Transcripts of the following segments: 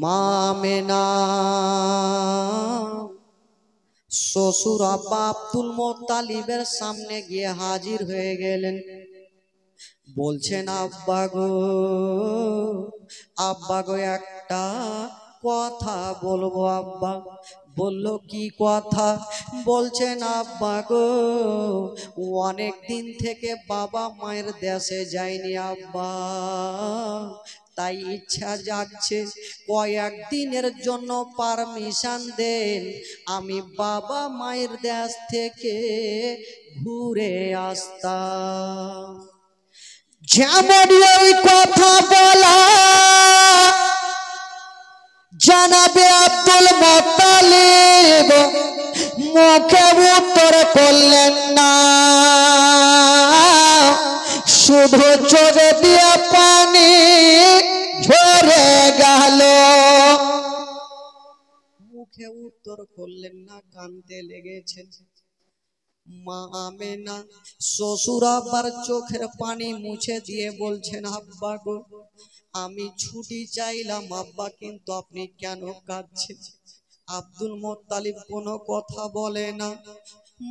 মা আমেনা শ্বশুর আব্বা আব্দুল মুত্তালিবের সামনে গিয়ে হাজির হয়ে গেলেন। বলছেন আব্বা গো একটা কথা বলবো আব্বা। বলল কি কথা? বলছেন আব্বা গো অনেক দিন থেকে বাবা মায়ের দেশে যায়নি আব্বা, তাই ইচ্ছা যাচ্ছে কয়েকদিনের জন্য পারমিশন দেন, আমি বাবা মায়ের দেশ থেকে ঘুরে আসতাম। যেমন এই কথা বলা জানাবে আব্দুল মুত্তালিব মুখে উত্তর করলেন না, শুধু চোখ দিয়ে পানি ঝরে গেল। মুখে উত্তর করলেন না, কাঁদতে লেগেছেন। মা আমেনা শ্বশুর আব্বার চোখের পানি মুছে দিয়ে বলছেন আব্বা গো আমি ছুটি চাইলাম আব্বা, কিন্তু আপনি কেন কাঁদছেন? আব্দুল মুত্তালিব কোনো কথা বলে না।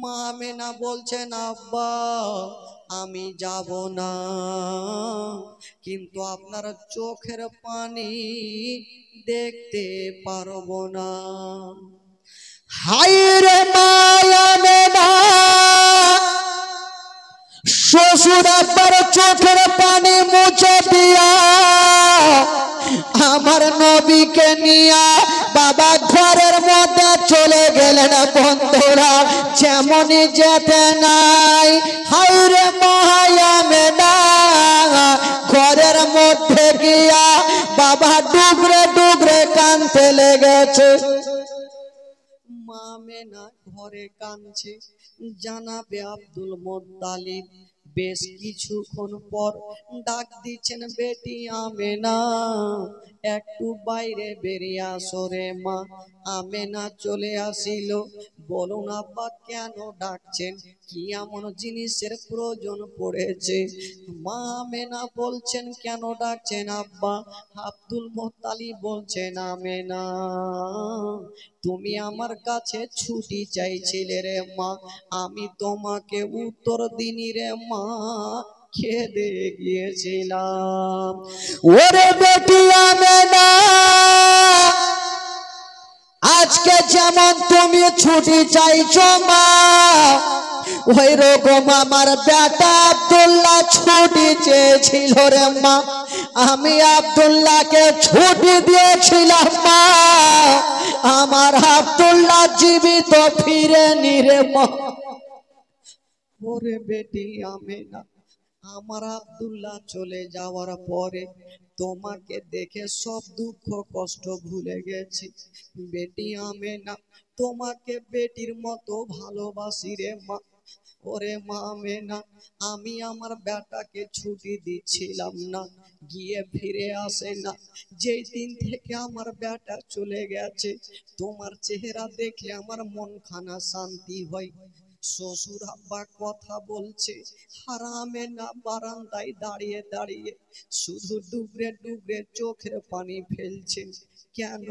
মা আমেনা বলছেন আব্বা আমি যাব না, কিন্তু আপনার চোখের পানি দেখতে পারবো না। হায়রে মা আমেনা শ্বশুর আব্বার চোখের পানি মুছে দিয়া আমার নবীকে নিয়া বাবা ঘরের মধ্যে চলে গেলেন। বন্ধুরা যেমনই যেতে নাই, হায়রে মা আমেনা ঘরের মধ্যে গিয়া বাবা ডুবরে ডুবরে কাঁদতে লেগেছে। মা আমেনা ঘরে কাঁদছে। জানাবে আব্দুল মুত্তালিব বেশ কিছুক্ষণ পর ডাক দিচ্ছেন, বেটি আমেনা একটু বাইরে বেরিয়ে আসো রে মা। আমেনা চলে আসিল। বলুন আব্বা কেন ডাকছেন, কি এমন জিনিসের প্রয়োজন পড়েছে? মা আমেনা বলছেন কেন ডাকছেন আব্বা? আব্দুল মুত্তালিব বলছেন আমেনা তুমি আমার কাছে ছুটি চাইছিলে রে মা, আমি তোমাকে উত্তর দিনি রে মা, খেদে গিয়েছিলাম। ওরে বেটি আমেনা আজকে যেমন তুমি ছুটি চাইছো মা, ওই রকম আমার বেটা আব্দুল্লাহ ছুটি চেয়েছিল রে মা, আমি আব্দুল্লাহকে ছুটি দিয়েছিলাম মা, আমার আব্দুল্লাহ জীবিত ফিরেনি রে মা। ওরে বেটি আমেনা আমার আব্দুল্লাহ চলে যাওয়ার পরে তোমাকে দেখে সব দুঃখ কষ্ট ভুলে গেছি। বেটি আমেনা তোমাকে বেটির মতো ভালোবাসি রে মা। ওরে মা আমেনা আমি আমার বেটাকে ছুটি দিচ্ছিলাম না, গিয়ে ফিরে আসে না। যেই দিন থেকে আমার বেটা চলে গেছে তোমার চেহারা দেখলে আমার মন খানা শান্তি হয়। শ্বশুর আব্বা কথা বলছে আর আমেনা বারান্দায় দাঁড়িয়ে দাঁড়িয়ে শুধু ডুবরে ডুবরে চোখের পানি ফেলছে। কেন?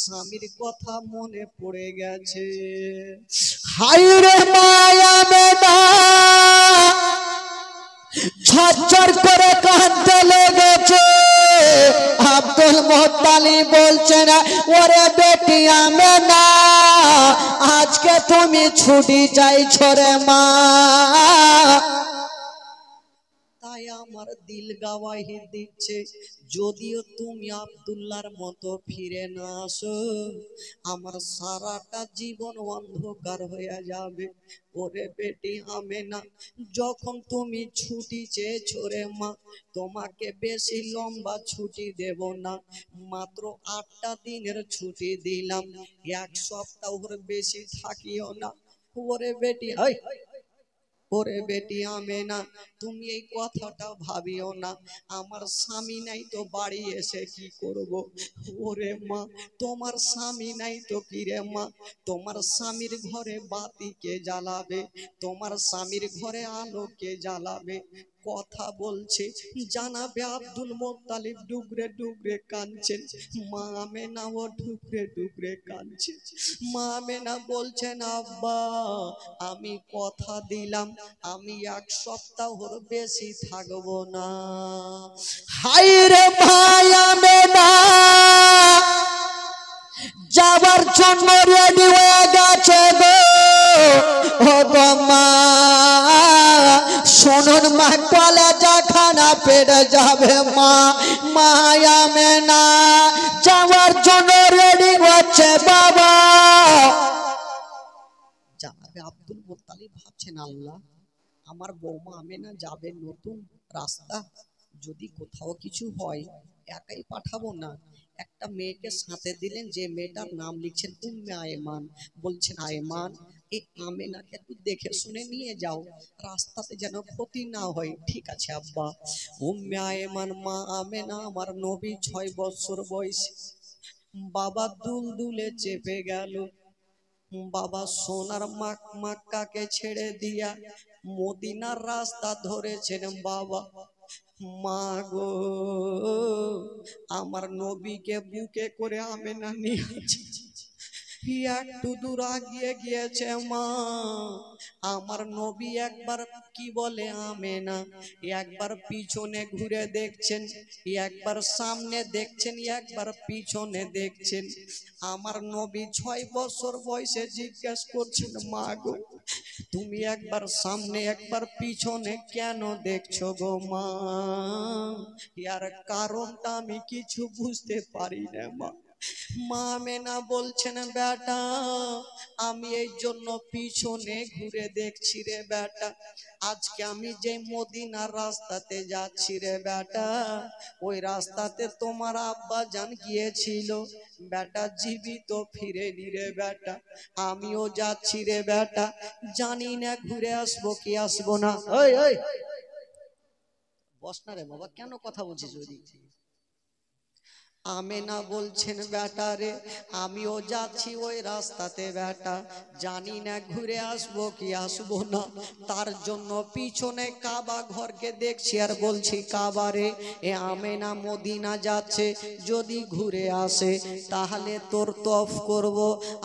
স্বামীর কথা মনে পড়ে গেছে। হায়রে মা আমেনা ঝরঝর করে কাঁদতে লেগেছে। আব্দুল মুত্তালিব বলছেন ওরে বেটি আমেনা আজকে তুমি ছুটি চাইছো রে মা, তাই আমার দিল গাওয়াহি দিচ্ছে যদিও তুমি আব্দুল্লাহর মতো ফিরে না আসো আমার সারাটা জীবন অন্ধকার হয়ে যাবে। ওরে বেটি আমেনা যখন তুমি ছুটি চেয়েছো রে মা, তোমাকে বেশি লম্বা ছুটি দেব না, মাত্র 8টা দিনের ছুটি দিলাম, 1 সপ্তাহের বেশি থাকিও না। ওরে বেটি ওরে বেটি আমেনা তুমি এই কথাটা ভাবিও না, আমার স্বামী নাই তো বাড়ি এসে কি করব। ওরে মা, তোমার স্বামী নাই তো কি রে মা, তোমার স্বামীর ঘরে বাতি কে জ্বালাবে, তোমার স্বামীর ঘরে আলো কে জ্বালাবে। কথা বলছে জানাবে আব্দুল মোত্তালিব ডুগরে ডুগরে কাঁদছেন, মা আমেনাও ডুগরে ডুগরে কাঁদছে। মা আমেনা বলছেন আব্বা আমি কথা দিলাম আমি 1 সপ্তাহর বেশি থাকবো না। হাই রে ভাই আমেনা যাবার জন্য রেডি হয়ে গেছে গো। ও গো মা শুনুন মা কলেজা খানা পেটে যাবে মা। মা আমেনা যাওয়ার জন্য রেডি হচ্ছে বাবা। জানাবে আব্দুল মোত্তালিব ভাবছেন আল্লাহ আমার বৌমা আমেনা যাবে নতুন রাস্তা, যদি কোথাও কিছু হয় একাই পাঠাবো না, একটা মেয়েকে সাথে দিলেন যে মেয়েটার নাম লিখছেন উম্মে আয়মান। বলছেন আয়মান এই আমেনাকে একটু দেখে শুনে নিয়ে যাও, রাস্তাতে যেন ক্ষতি না হয়। ঠিক আছে আব্বা। উম্মে আয়মান মা আমেনা আমার নবী 6 বছর বয়সে বাবা দুলদুলে চেপে গেল। বাবা সোনার মক্কাকে ছেড়ে দিয়া মদিনার রাস্তা ধরেছেন বাবা। মা গো আমার নবীকে বুকে করে আমেনা নিয়েছে, একটু দূর আগিয়ে গিয়েছে মা। আমার নবী একবার কি বলে আমেনা, একবার পিছনে ঘুরে দেখছেন, একবার সামনে দেখছেন, একবার পিছনে দেখছেন। আমার নবী 6 বছর বয়সে জিজ্ঞেস করছেন মা গো তুমি একবার সামনে একবার পিছনে কেন দেখছো গো মা? ইয়ার কারণটা আমি কিছু বুঝতে পারি না মা। মা আমেনা বলছেন বেটা আমি এই জন্য পিছনে ঘুরে দেখছি রে বেটা, আজকে আমি যে মদিনার রাস্তাতে যাচ্ছি রে বেটা, ওই রাস্তাতে তোমার আব্বা জান গিয়েছিল বেটা, জীবিত ফিরেনি রে বেটা, আমিও যাচ্ছি রে বেটা, জানি না ঘুরে আসবো কি আসবো না। ওই ওই বস না রে বাবা, কেন কথা বলছিস ওই দিক থেকে? আমেনা বলছেন বেটা রে আমিও যাচ্ছি ওই রাস্তাতে বেটা, জানি না ঘুরে আসবো কি আসবো না, তার জন্য পিছনে কাবা ঘরকে দেখছি আর বলছি কাবা রে এ আমেনা মদিনা যাচ্ছে, যদি ঘুরে আসে তাহলে তোর তফ করব,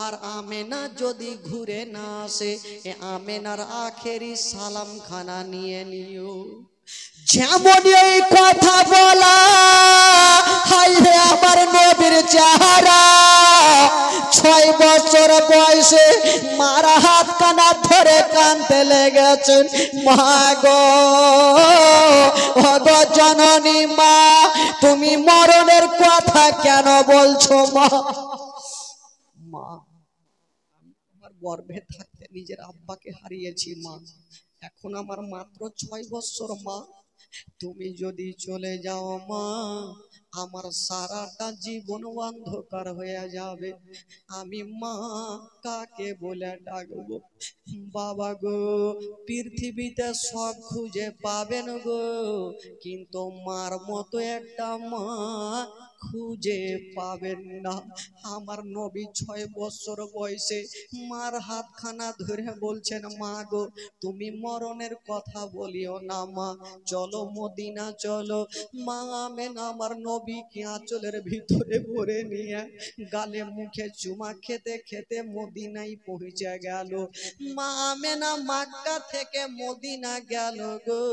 আর আমেনা যদি ঘুরে না আসে এ আমেনার আখেরি সালাম খানা নিয়ে নিও। যেমন এই কথা বলা হাই রে আমার নবীর চেহারা, 6 বছর বয়সে মারা হাত কানা ধরে কানতে লেগেছেন। মা গো ও গো জননী মা তুমি মরণের কথা কেন বলছো মা? মা আমার গর্ভে থাকতে নিজের আব্বাকে হারিয়েছি মা, এখন আমার মাত্র 6 বছর মা, তুমি যদি চলে যাও মা আমার সারাটা জীবন অন্ধকার হয়ে যাবে, আমি মা কাকে বলে ডাকবো? বাবা গো পৃথিবীতে সব খুঁজে পাবেন গো, কিন্তু মার মতো একটা মা খুঁজে পাবেন না। আমার নবী 6 বছর বয়সে মার হাতখানা ধরে বলছেন মা গো তুমি মরণের কথা বলিও না মা, চলো মদিনা চলো। মা আমেনা আমার নবীকে আঁচলের ভিতরে ভরে নিয়ে গালে মুখে চুমা খেতে খেতে মদিনায় পৌঁছে গেল। মা আমেনা মক্কা থেকে মদিনা গেল গো,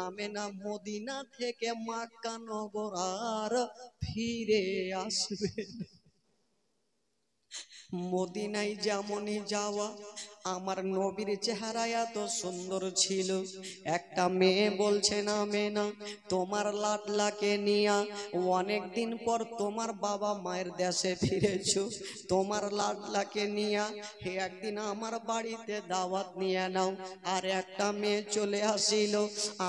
আমেনা মদিনা থেকে মক্কা নগর আর ফিরে আসবে না। মদিনায় যেমনই যাওয়া আমার নবীর চেহারা এত সুন্দর ছিল, একটা মেয়ে বলছে না আমেনা তোমার লাডলাকে নিয়া অনেক দিন পর তোমার বাবা মায়ের দেশে ফিরেছো, তোমার লাডলাকে নিয়া একদিন আমার বাড়িতে দাওয়াত নিয়ে নাও। আর একটা মেয়ে চলে আসিল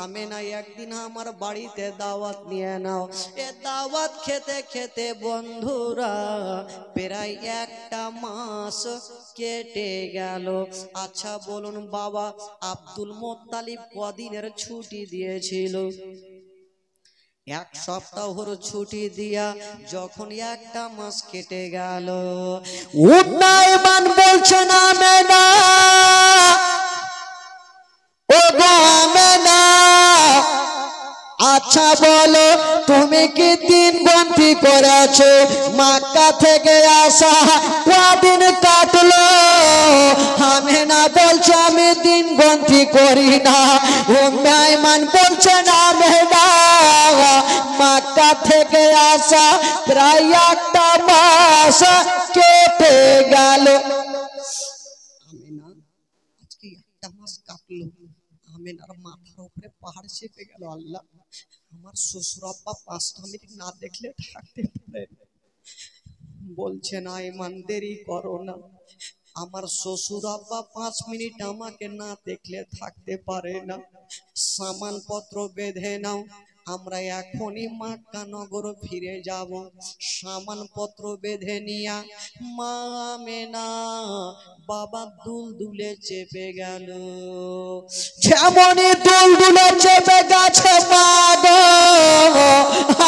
আমেনা একদিন আমার বাড়িতে দাওয়াত নিয়ে নাও। এ দাওয়াত খেতে খেতে বন্ধুরা প্রায় একটা মাস কেটে গেল। আচ্ছা বলুন বাবা, আব্দুল মোত্তালিব কদিনের ছুটি দিয়েছিল? 1 সপ্তাহর ছুটি দিয়া যখন 1 মাস কেটে গেল, উন্নয়ন বলছে না মেনা, ও গো আমেনা, আচ্ছা বলো তুমি কি দিন গন্তি করেছো? মক্কা থেকে আসা কদিন কাটলো? আমেনা বলছে আমি দিন গন্তি করি না। উম্মাইমান বলছে না মেনা, মক্কা থেকে আসা প্রায় 1 মাস কেটে গেল। আমেনা আজকে 1 মাস কাটলো, আমেনার মাথার উপরে পাহাড় চেপে গেল। আল্লাহ, আমার শ্বশুর আব্বা 5টা মিনিট না দেখলে থাকতে পারে না। বলছেন আইমান দেরি করো না, আমার শ্বশুর আব্বা 5 মিনিট আমাকে না দেখলে থাকতে পারে না। সামানপত্র বেঁধে নাও, আমরা এখনই মক্কা নগর ফিরে যাব। সামানপত্র বেঁধে নিয়া মা আমেনা বাবা দুলদুলে চেপে গেল। যেমনই দুলদুলে চেপে গেছে মা গো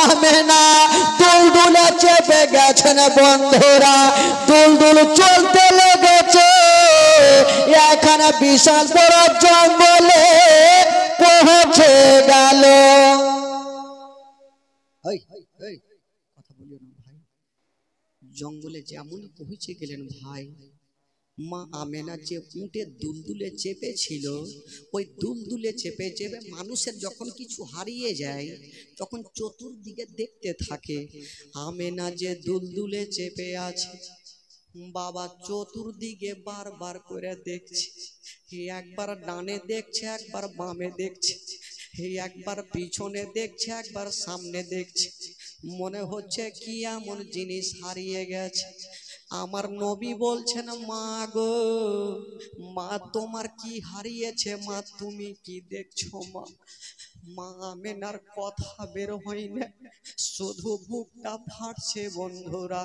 আমেনা, দুলদুলে চেপে গেছেন বন্ধুরা, দুলদুল চলতে লেগেছে। এখানে বিশাল বড় জঙ্গলে পৌঁছে গেল। এই এই কথা বলিও না ভাই, জঙ্গলে যেমন পৌঁছে গেলেন ভাই, মা আমেনা যে উটে দুলদুলে চেপেছিল, ওই দুলদুলে চেপে চেপে মানুষের যখন কিছু হারিয়ে যায় তখন চতুর্দিকে দেখতে থাকে। আমেনা যে দুলদুলে চেপে আছে, বাবা চতুর্দিকে বারবার করে দেখছে। একবার ডানে দেখছে, একবার বামে দেখছে, একবার পিছনে দেখছে, একবার সামনে দেখছে। মনে হচ্ছে কি এমন জিনিস হারিয়ে গেছে। আমার নবী বলছেন মা গো, মা তোমার কি হারিয়েছে? মা তুমি কি দেখছো? মা মা আমেনার কথা বের হয় না, শুধু বুকটা ফাটছে বন্ধুরা।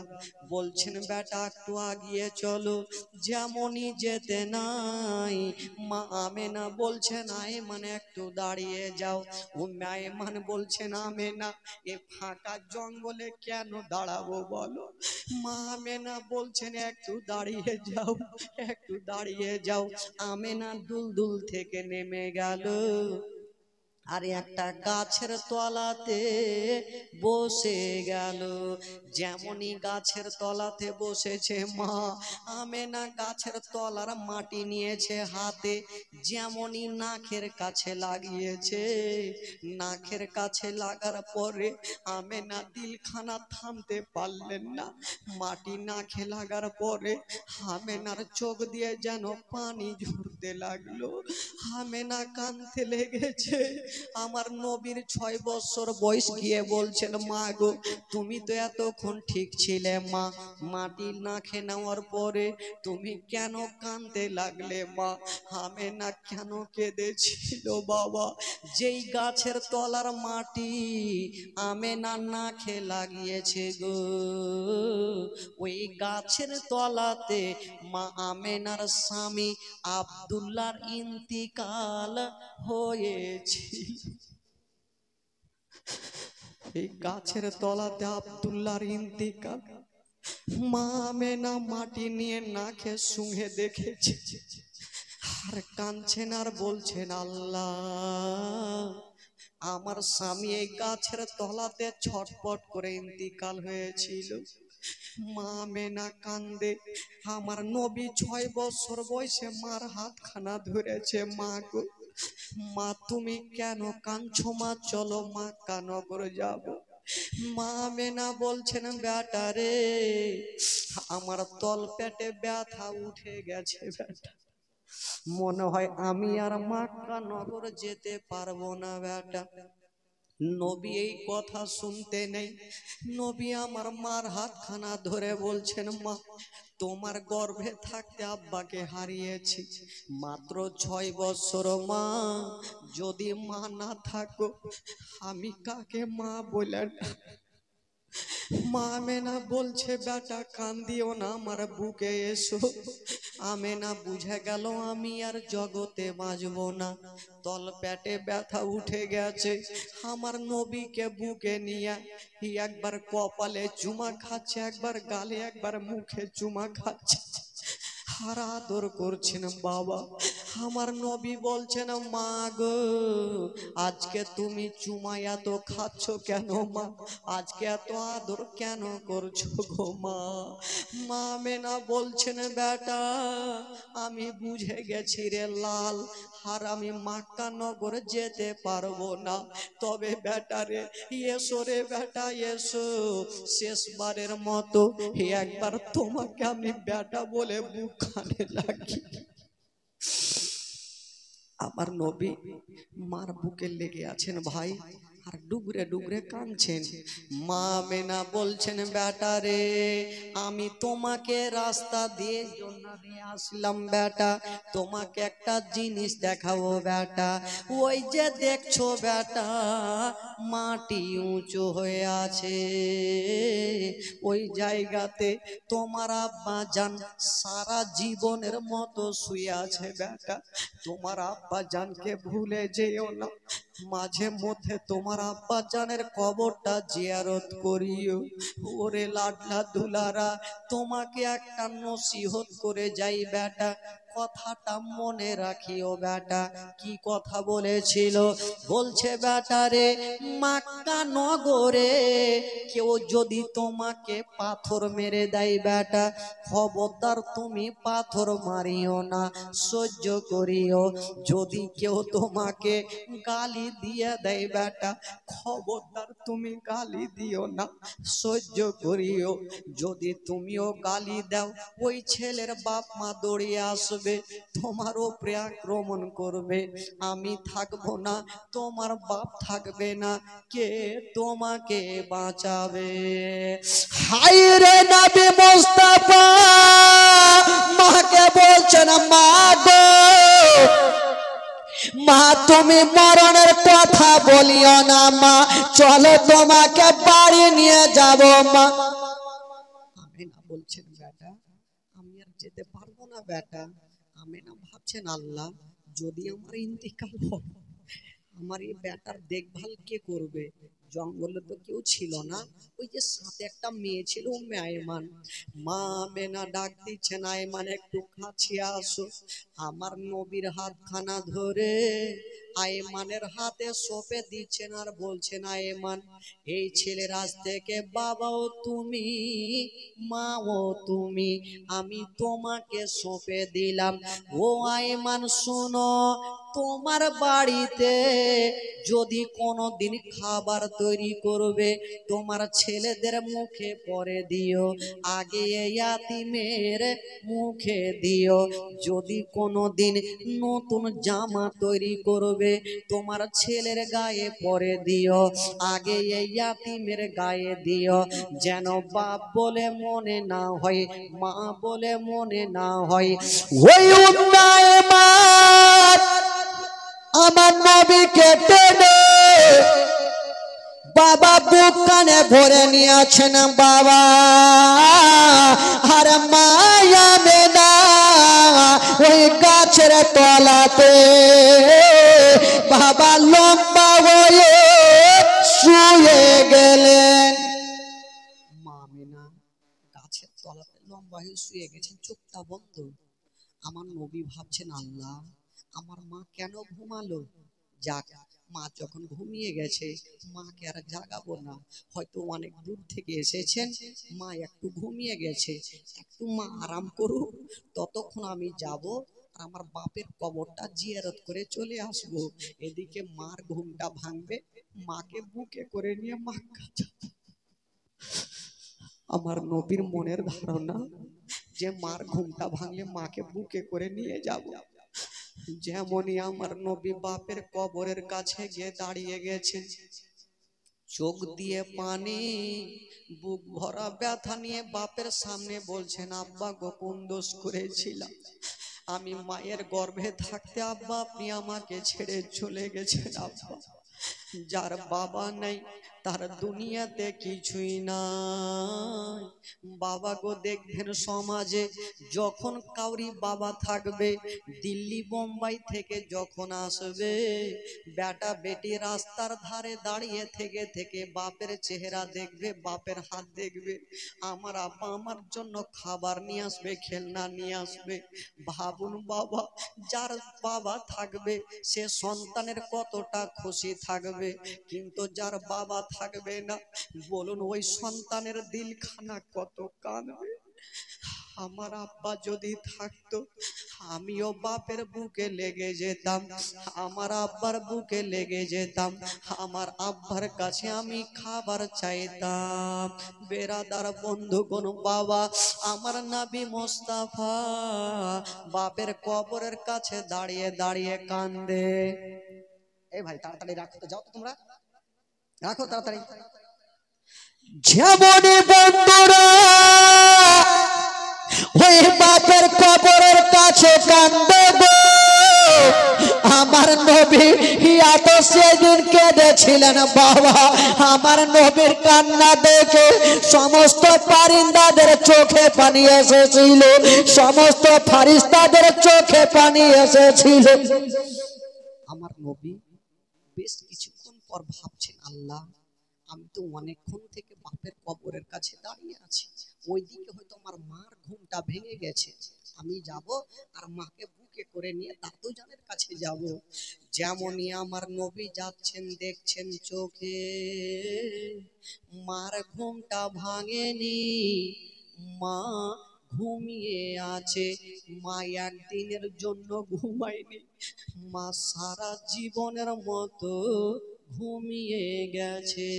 বলছেন বেটা একটু আগিয়ে চলো, যেমনই যেতে নাই মা আমেনা বলছেন আয়মান একটু দাঁড়িয়ে যাও। আয়মান বলছেন আমেনা এ ফাঁকা জঙ্গলে কেন দাঁড়াবো বলো? মা আমেনা বলছেন একটু দাঁড়িয়ে যাও, একটু দাঁড়িয়ে যাও। আমেনা দুলদুল থেকে নেমে গেল, আর একটা গাছের তলাতে বসে গেল। যেমনই গাছের তলাতে বসেছে মা আমেনা গাছের তলার মাটি নিয়েছে হাতে, যেমনই নাকের কাছে লাগিয়েছে, নাকের কাছে লাগার পরে আমেনা দিলখানা থামতে পারলেন না। মাটি নাকে লাগার পরে আমেনার চোখ দিয়ে যেন পানি ঝরতে লাগলো, আমেনা কাঁদতে লেগেছে। আমার নবীর 6 বছর বয়স গিয়ে বলছেন মা গো তুমি তো এতক্ষণ ঠিক ছিলে মা, মাটি নাকে নেওয়ার পরে তুমি কেন কাঁদতে লাগলে মা? আমেনা কেন কেঁদেছিল বাবা? যেই গাছের তলার মাটি আমেনা নাকে লাগিয়েছে গো, ওই গাছের তলাতে মা আমেনার স্বামী আব্দুল্লাহর ইন্তিকাল হয়েছিল। এই গাছের তলাতে আব্দুল্লাহর ইন্তিকাল মা আমেনা মাটি নিয়ে নাকে শুঙে দেখেছে, আর কাঁদছেন আর বলছেন আল্লাহ আমার স্বামী এই গাছের তলাতে ছটপট করে ইন্তিকাল হয়েছিল। মা আমেনা কান্দে, আমার নবী 6 বছর বয়সে মার হাতখানা ধরেছে। মা গো মা তুমি কেন কাঁদছো মা? চলো মক্কা নগর যাব। মা আমেনা বলছেন বেটা রে আমার তল পেটে ব্যথা উঠে গেছে বেটা, মনে হয় আমি আর মক্কা নগর যেতে পারবো না বেটা। নবী এই কথা শুনতে নেই, নবী আমার মার হাতখানা ধরে বলছেন মা তোমার গর্ভে থাকতে আব্বাকে হারিয়েছি, মাত্র 6 বছর মা, যদি মা না থাকো আমি কাকে মা বলে? মা আমেনা বলছে বেটা কান্দিও না, আমার বুকে এসো। আমেনা বুঝে গেল আমি আর জগতে বাঁচব না, তল পেটে ব্যথা উঠে গেছে। আমার নবীকে বুকে নিয়ে একবার কপালে চুমা খাচ্ছে, একবার গালে, একবার মুখে চুমা খাচ্ছে, আর আদর করছেন। বাবা, আমার নবী বলছেন, মা গো আজকে তুমি চুমা এত খাচ্ছ কেন মা, আজকে এত আদর কেন করছো গো মা? মা মেনা বলছেন, বেটা আমি বুঝে গেছি রে লাল, আর আমি মাক্কা নগর যেতে পারবো না, তবে বেটা রে এসো রে বেটা এসো, শেষবারের মতো একবার তোমাকে আমি বেটা বলে বুক কানে লাগি। আমার নবী মার বুকে লেগে আছেন ভাই, আর ডুগরে ডুগরে কাঁদছেন। মা মেনা বলছেন, বেটা রে আমি তোমাকে রাস্তা দিয়ে জন্য দিয়ে আসলাম বেটা, তোমাকে একটা জিনিস দেখাবো বেটা। ওই যে দেখছো বেটা মাটি উঁচু হয়ে আছে, ওই জায়গাতে তোমার আব্বা জান সারা জীবনের মতো শুয়ে আছে বেটা, তোমার আব্বা জানকে ভুলে যেও না, মাঝে মধ্যে তোমার আব্বা জানের কবরটা জিয়ারত করিও। ওরে লাডলা দুলারা, তোমাকে একটা নসিহত করে যাই বেটা, কথাটা মনে রাখিও বেটা। কি কথা বলেছিল? বলছে বেটা রে মাক্কা নগরে কেউ যদি তোমাকে পাথর মেরে দেয় বেটা, খবরদার তুমি পাথর মারিও না, সহ্য করিও। যদি কেউ তোমাকে গালি দিয়ে দেয় বেটা, খবরদার তুমি গালি দিও না, সহ্য করিও। যদি তুমিও গালি দাও, ওই ছেলের বাপ মা দৌড়িয়ে আসবে, তোমার উপরে আক্রমণ করবে, আমি থাকবো না, তোমার বাপ থাকবে না, কে তোমাকে বাঁচাবে? হায় রে নবী মুস্তাফা, মাকে বলছেন, মা গো মা তুমি মরণের কথা বলিও না মা, চলো তোমাকে বাড়ি নিয়ে যাব মা। আমেনা বলছেন, বেটা আমি আর যেতে পারবো না বেটা। আমেনা ভাবছেন, আল্লাহ যদি আমার ইন্তিকাল হয়, আমার এই বেটার দেখভাল কে করবে? জঙ্গলে তো কেউ ছিল না, ওই যে সাথে একটা মেয়ে ছিল উম্মে আয়মান। মা আমেনা ডাক দিচ্ছেন, আয়মান একটু কাছে আসো। আমার নবীর হাতখানা ধরে আয়মানের হাতে সঁপে দিচ্ছেন, আর বলছেন, আয়মান এই ছেলের আজ থেকে বাবাও তুমি মাও তুমি, আমি তোমাকে সঁপে দিলাম। ও আয়মান শোনো, তোমার বাড়িতে যদি কোনোদিন খাবার তৈরি করবে, তোমার ছেলেদের মুখে পরে দিও, আগে এই ইয়াতীমের মুখে দিও। যদি কোনোদিন নতুন জামা তৈরি করবে, তোমার ছেলের গায়ে পরে দিও, আগে এই ইয়াতীমের গায়ে দিও, যেন বাপ বলে মনে না হয়, মা বলে মনে না হয়। ওই উন্নয়ন আমার নবীকে টেনে বাবা বুক কানে ভরে নিয়েছেন বাবা, আর মায়া মেনা ওই গাছের তলাতে বাবা লম্বা হয়ে শুয়ে গেলেন। মা আমেনা গাছের তলাতে লম্বা হয়ে শুয়ে গেছেন, চোখটা বন্ধ। আমার নবী ভাবছেন, আল্লাহ আমার মা কেন ঘুমালো? যাক, মা যখন ঘুমিয়ে গেছে, মাকে আর জাগাবো না, হয়তো অনেক দূর থেকে এসেছেন, মা একটু ঘুমিয়ে গেছে, একটু মা আরাম করুক, ততক্ষণ আমি যাব আমার বাপের কবরটা জিয়ারত করে চলে আসবো। এদিকে মার ঘুমটা ভাঙবে, মাকে বুকে করে নিয়ে মাক্কা যাব। আমার নবীর মনের ধারণা যে মার ঘুমটা ভাঙলে মাকে বুকে করে নিয়ে যাব। যেমনই আমার নবী বাপের কবরের কাছে গিয়ে দাঁড়িয়ে গেছে, চোখ দিয়ে পানি, বুক ভরা ব্যথা নিয়ে বাপের সামনে বলছেন, আব্বা গো কোন দোষ করেছিলাম, আমি মায়ের গর্ভে থাকতে আব্বা আপনি আমাকে ছেড়ে চলে গেছেন আব্বা। যার বাবা নেই তার দুনিয়াতে কিছুই নাই, বাবা গো দেখবেন সমাজে যখন কাউরি বাবা থাকবে, দিল্লি বোম্বাই থেকে যখন আসবে, বেটা বেটি রাস্তার ধারে দাঁড়িয়ে থেকে থেকে বাপের চেহারা দেখবে, বাপের হাত দেখবে। আমার আব্বা আমার জন্য খাবার নিয়ে আসবে, খেলনা নিয়ে আসবে। ভাবুন বাবা, যার বাবা থাকবে সে সন্তানের কতটা খুশি থাকবে, কিন্তু যার বাবা থাকবে না, বলুন ওই সন্তানের দিলখানা কত কাঁদবে। আমার আব্বা যদি থাকতো, আমিও বাপের বুকে লেগে যেতাম, আমার আব্বার বুকে লেগে যেতাম, আমার আব্বার কাছে আমি খাবার চাইতাম। বেরাদার বন্ধুগণ, বাবা আমার নবী মোস্তাফা বাপের কবরের কাছে দাঁড়িয়ে দাঁড়িয়ে কান্দে। এই ভাই তাড়াতাড়ি রাখো তো, যাও তো তোমরা, রাখো তাড়াতাড়ি। যেমনই বন্ধুরা ওই বাপের কবরের কাছে কান্দে গো, আমার নবী এত সেদিন কেঁদেছিলেন বাবা। আমার নবীর কান্না দেখে সমস্ত পারিন্দাদের চোখে পানি এসেছিল, সমস্ত ফারিস্তাদের চোখে পানি এসেছিল। আমার নবী বেশ কিছুক্ষণ পর ভাবছেন, আল্লাহ আমি তো অনেকক্ষণ থেকে বাপের কবরের কাছে দাঁড়িয়ে আছি, ওইদিকে হয়তো আমার মার ঘুমটা ভেঙে গেছে, আমি যাব আর মাকে বুকে করে নিয়ে দাদুজানের কাছে যাব। যেমনই আমার নবী যাচ্ছেন, দেখছেন চোখে মার ঘুমটা ভাঙেনি, মা ঘুমিয়ে আছে। মা একদিনের জন্য ঘুমায়নি, মা সারা জীবনের মতো ঘুমিয়ে গেছে।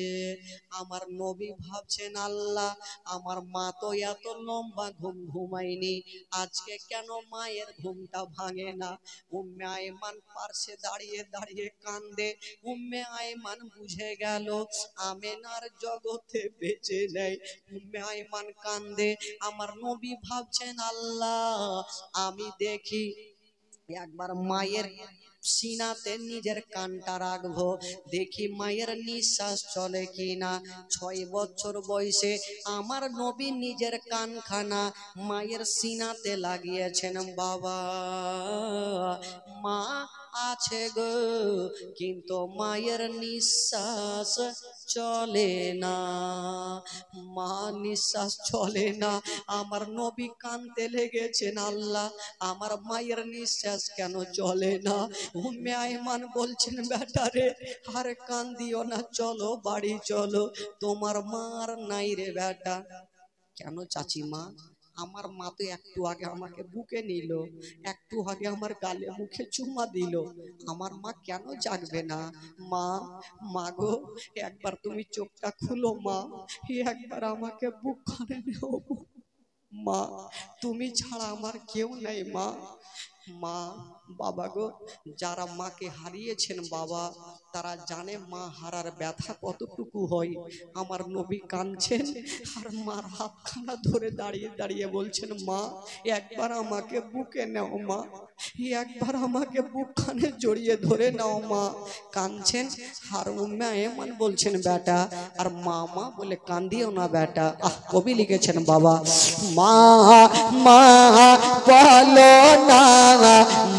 আমার নবী ভাবছেন, আল্লাহ আমার মা তো এত লম্বা ঘুম ঘুমায়নি, আজকে কেন মায়ের ঘুমটা ভাঙে না? উম্মে আয়মান পার্শ্বে দাঁড়িয়ে দাঁড়িয়ে কান্দে। উম্মে আয়মান বুঝে গেল আমেনার জগতে বেঁচে নেই। উম্মে আয়মান কান্দে। আমার নবী ভাবছেন, আল্লাহ আমি দেখি একবার মায়ের সিনাতে নিজের কানটা রাখবো, দেখি মায়ের নিঃশ্বাস চলে কিনা। 6 বছর বয়সে আমার নবী নিজের কানখানা মায়ের সিনাতে লাগিয়েছেন। বাবা মা আছে গো, কিন্তু মায়ের নিঃশ্বাস চলে না, মা নিঃশ্বাস চলে না। আমার নবী কানতে লেগেছেন, আল্লাহ আমার মায়ের নিঃশ্বাস কেন চলে না? উম্মে আয়মান বলছেন, বেটা রে আর কান্দিও না, চলো বাড়ি চলো, তোমার মার নাই রে বেটা। কেন চাচিমা? আমার মা তো একটু আগে আমাকে বুকে নিল, একটু আগে আমার গালে মুখে চুমা দিল, আমার মা কেন জাগবে না? মা, মা গো একবার তুমি চোখটা খুলো মা, একবার আমাকে বুক করে নেও মা, তুমি ছাড়া আমার কেউ নাই মা। মা, বাবা গো, যারা মাকে হারিয়েছেন বাবা, তারা জানে মা হারার ব্যথা কতটুকু হয়। আমার নবী কাঁদছেন আর মার হাতখানা ধরে দাঁড়িয়ে দাঁড়িয়ে বলছেন, মা একবার আমাকে বুকে নাও মা, একবার আমাকে বুকখানে জড়িয়ে ধরে নাও মা। কাঁদছেন আর উম্মে আয়মান বলছেন, বেটা আর মা মা বলে কান্দিও না বেটা। কবি লিখেছেন বাবা, মা মা বলো না,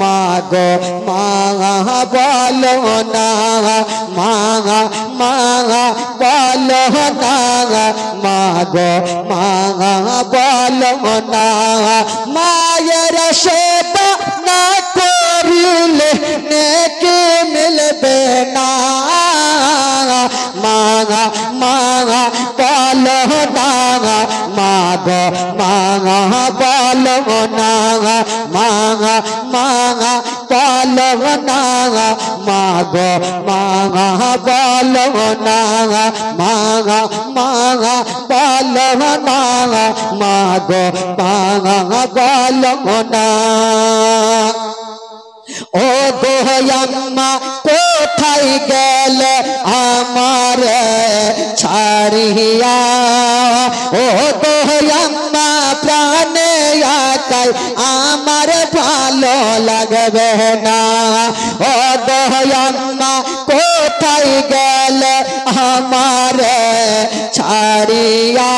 মা গো মা বলো না, মা মা বলো না, মা গো মা বলো না। মায়ের সেবা না করিলে নেকি মিলবে না, মা মা বলো না, মা গো মা বলো না, মা মা বলো না, মা গো মা বলো না, মা মা বলো না, মা গো মা বলো না। ও গো আম্মা কোথায় গেলে আমার ছাড়িয়া, ও গো আম্মা প্রাণে আকাই আমার ভালো লাগবে না, ও গো আম্মা কোথায় গেলে আমার ছাড়িয়া,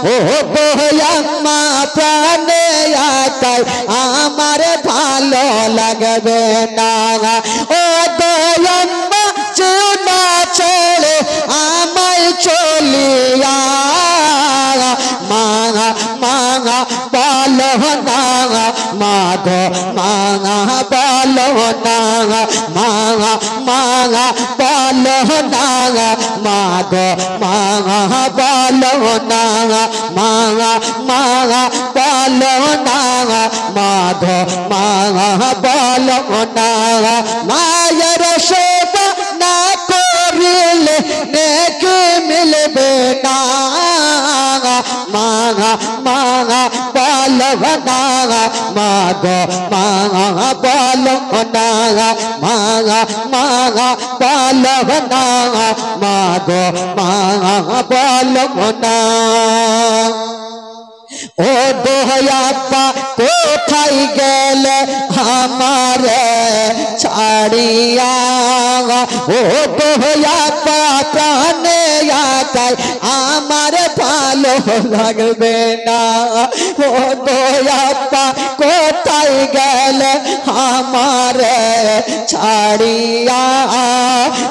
ও ও দয়াম্মা প্রাণে আতাই আমার ভালো লাগবে না ও দয়াম্মা চুনা ছেড়ে আমায় চলিয়া মাঙা মাঙা বলো না মাগো মাঙা বলো না মাঙা মাঙা বলো না মাগো মাঙা বলো না মাঙা মাঙা বলো না মাগো মাঙা বলো না মায়ের সেবা না করিলে নেকি মিলবে না মাঙা মাঙা বলো না মাগো মাঙা বলো না মাঙা মাঙা বলো না মাগো মাঙা বলো না ও দয়াপ্পা কোথায় গেলে আমারে ছাড়িয়া ও দয়াপ্পা প্রাণে আতাই আমার ভালো লাগবে না ও দয়াপ্পা কোথায় গেলে আমারে ছাড়িয়া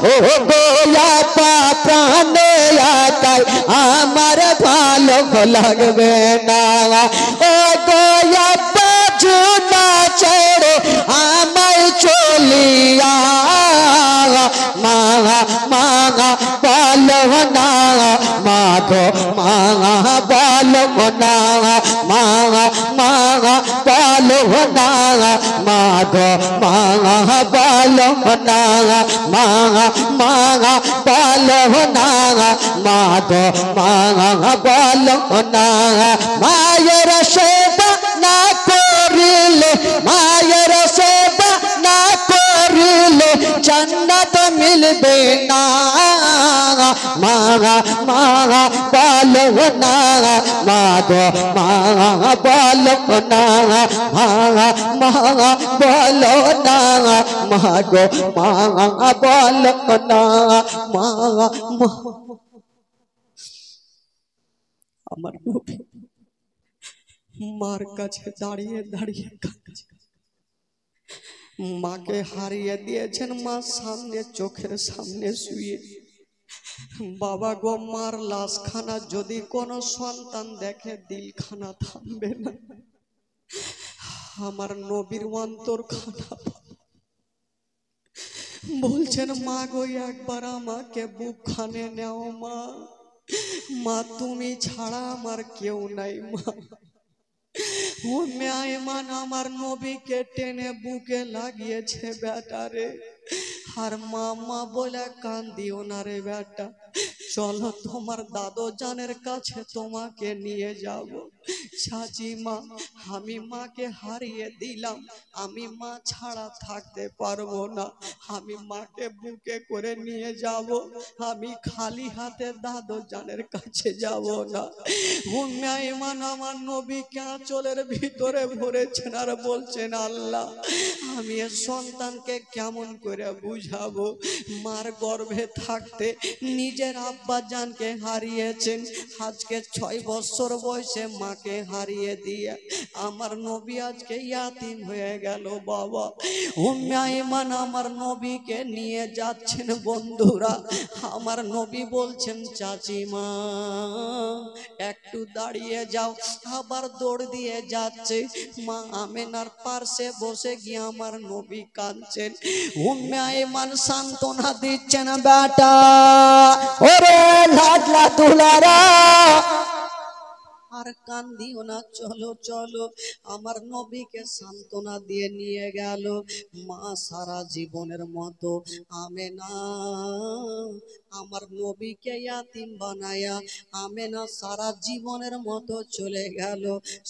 ও দয়াপ্পা প্রাণে আতাই আমার ভালো লাগবে না ও দয়াপ্পা জুনা ছেড়ে আমায় চলিয়া মাঙা মাঙা বলো না মাগো মাঙা বলো না মাঙা মাঙা বলো না মাগো মাঙা বলো না মাঙা মাঙা বলো না মাগো মাঙা বলো না মায়ের সেবা না করিলে মায়ের সেবা না করিলে জান্নাত মিলবে না মাঙা মাঙা বলো না মাগো মাঙা বলো না মাঙা মাঙা বলো না মাগো মাঙা বলো না মাঙা আমার নবী মার কাছে দাঁড়িয়ে দাঁড়িয়ে কাঁদছে। মাকে হারিয়ে দিয়েছেন, মা সামনে চোখের সামনে শুয়ে। বাবা গো, মার লাশখানা যদি কোনো সন্তান দেখে দিলখানা থামবে না। আমার নবীর অন্তর খানা বলছেন, মা গো একবার আমাকে বুকখানে নেও মা, মা তুমি ছাড়া আমার কেউ নাই মা। ও মেয়েমান আমার নবীকে টেনে বুকে লাগিয়েছে বেটারে, আর মামা বলে কান্দিও না রে বেটা, চলো তোমার দাদু জানের কাছে তোমাকে নিয়ে যাব। চাচি মা, আমি মাকে হারিয়ে দিলাম, আমি মা ছাড়া থাকতে পারবো না, আমি মাকে বুকে করে নিয়ে যাব, আমি খালি হাতে দাদু জানের কাছে যাব না। ও মেয়েমান আমার নবীকে আঁচলের ভিতরে ভরেছেন আর বলছেন, আল্লাহ আমি এ সন্তানকে কেমন করে বুঝাবো। মার গর্ভে থাকতে নিজের আব্বা জানকে হারিয়েছেন, আজকে 6 বছর বয়সে মাকে হারিয়ে দিয়ে আমার নবী আজকে ইয়াতিম হয়ে গেল বাবা। উম্মাইমান আমার নবীকে নিয়ে যাচ্ছেন বন্ধুরা, আমার নবী বলছেন, চাচিমা একটু দাঁড়িয়ে যাও, আবার দৌড় দিয়ে যাচ্ছে। মা আমেনার পাশে বসে গিয়ে আমার নবী কাঁদছেন। উম্মাইমান সান্ত্বনা দিচ্ছেন, বেটা ওরে লাডলা দুলারা আর কান্দিও না, চলো চলো। আমার নবীকে সান্ত্বনা দিয়ে নিয়ে গেল। মা সারা জীবনের মতো আমেনা আমার নবীকে ইয়াতিম বানায়া আমেনা সারা জীবনের মতো চলে গেল।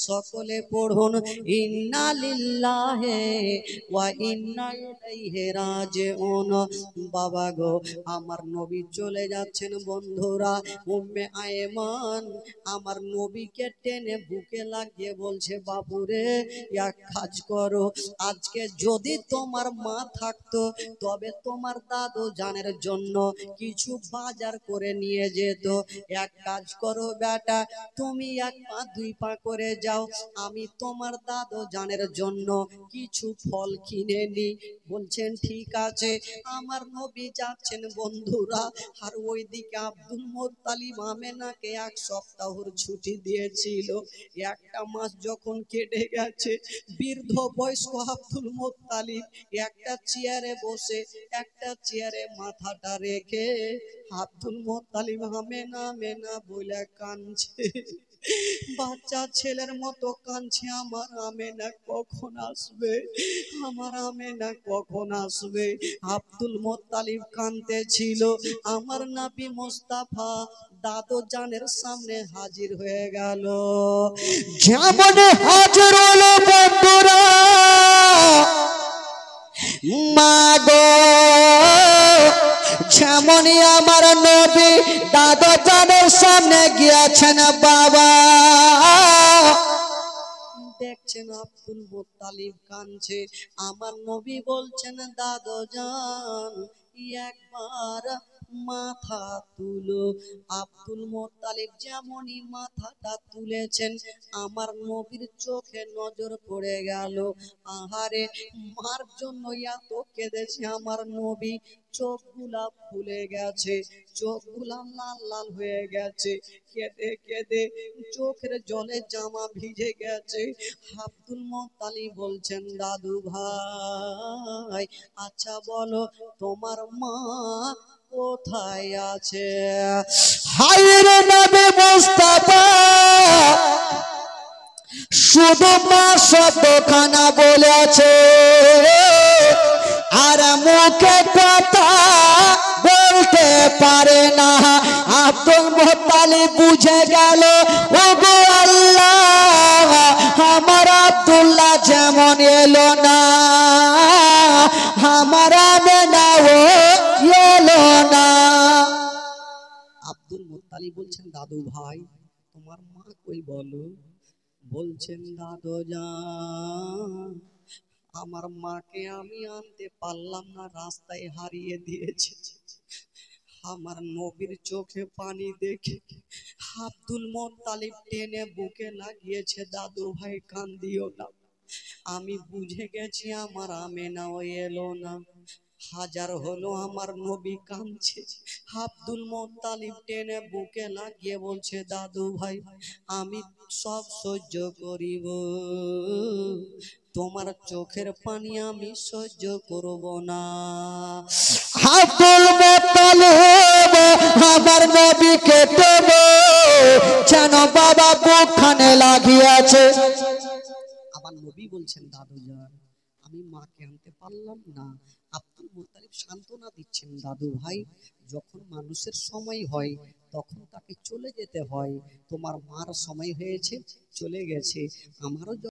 সকলে পড়ুন, ইন্না লিল্লাহি ওয়া ইন্না ইলাইহি রাজিউন। বাবা গো, আমার নবী চলে যাচ্ছেন বন্ধুরা। উম্মে আয়মান আমার নবীকে জানকে টেনে বুকে লাগিয়ে বলছে, বাবুরে এক কাজ করো, আজকে যদি তোমার মা থাকতো তবে তোমার দাদু জানের জন্য কিছু বাজার করে নিয়ে যেত। এক কাজ করো বেটা, তুমি এক পা দুই পা করে যাও, আমি তোমার দাদু জানের জন্য কিছু ফল কিনে নি। বলছেন ঠিক আছে। আমার নবী যাচ্ছেন বন্ধুরা, আর ওইদিকে আব্দুল মুত্তালিব আমেনাকে এক সপ্তাহের ছুটি দিয়েছিল। একটা মাস যখন কেটে গেছে, বৃদ্ধ বয়স্ক আব্দুল মুত্তালিব একটা চেয়ারে বসে, একটা চেয়ারে মাথাটা রেখে আব্দুল মুত্তালিব আমেনা আমেনা বলে কাঁদছে, বাচ্চা ছেলের মতো কাঁদছে। আমার আমেনা কখন আসবে, আমার আমেনা কখন আসবে। আব্দুল মুত্তালিব কাঁদতে ছিল। আমার নবী মুস্তাফা দাদু জানের সামনে হাজির হয়ে গেল। যেমন হাজির হলো বন্ধুরা, মা গো, যেমনই আমার নবী দাদু জানের সামনে গিয়েছেন বাবা, দেখছেন আব্দুল মুত্তালিব কাঁদছে। আমার নবী বলছেন, দাদু জান একবার মাথা তুলো। আব্দুল মুত্তালিব যেমনই মাথাটা তুলেছেন, আমার নবীর চোখে নজর পড়ে গেল। আহারে, মার জন্য এত কেঁদেছে আমার নবী, চোখগুলা ফুলে গেছে, চোখগুলা লাল লাল হয়ে গেছে, কেঁদে কেঁদে চোখের জলে জামা ভিজে গেছে। আব্দুল মুত্তালিব বলছেন, দাদু ভাই আচ্ছা বলো তোমার মা কোথায় আছে? হায়রে নবী মুস্তাফা, শুধু মা শব্দখানা বলেছে, আর মুখে কথা বলতে পারে না। আব্দুল মুত্তালিব বুঝে গেল, ওগো আল্লাহ, আমার আব্দুল্লাহ যেমন এলো না, আমার আমেনাও এলো না। আব্দুল মুত্তালিব বলছেন, দাদু ভাই তোমার মা কই বলো? বলছেন, দাদু জান আমার মাকে আমি আনতে পারলাম না, রাস্তায় হারিয়ে দিয়েছি। আমার নবীর চোখে পানি দেখে আব্দুল মুত্তালিব টেনে বুকে লাগিয়েছে। দাদু ভাই কান্দিও না, আমি বুঝে গেছি আমার আমেনাও এলো না। হাজার হলো আমার নবী কাঁদছে। আব্দুল মুত্তালিব টেনে বুকে লাগিয়ে বলছে, দাদু ভাই আমি সব সহ্য করিব, তোমার চোখের পানি আমি সহ্য করব না। আব্দুল মুত্তালিব আমার নবীকে টেনে যেন বাবা বুকখানে লাগিয়েছে। আমার নবী বলছেন, দাদু যান আমি মাকে আনতে পারলাম না। আব্দুল মুত্তালিব সান্ত্বনা দিচ্ছেন, দাদু ভাই যখন মানুষের সময় হয় তখন তাকে চলে যেতে হয়, তোমার মার সময় হয়েছে চলে গেছে, আমারও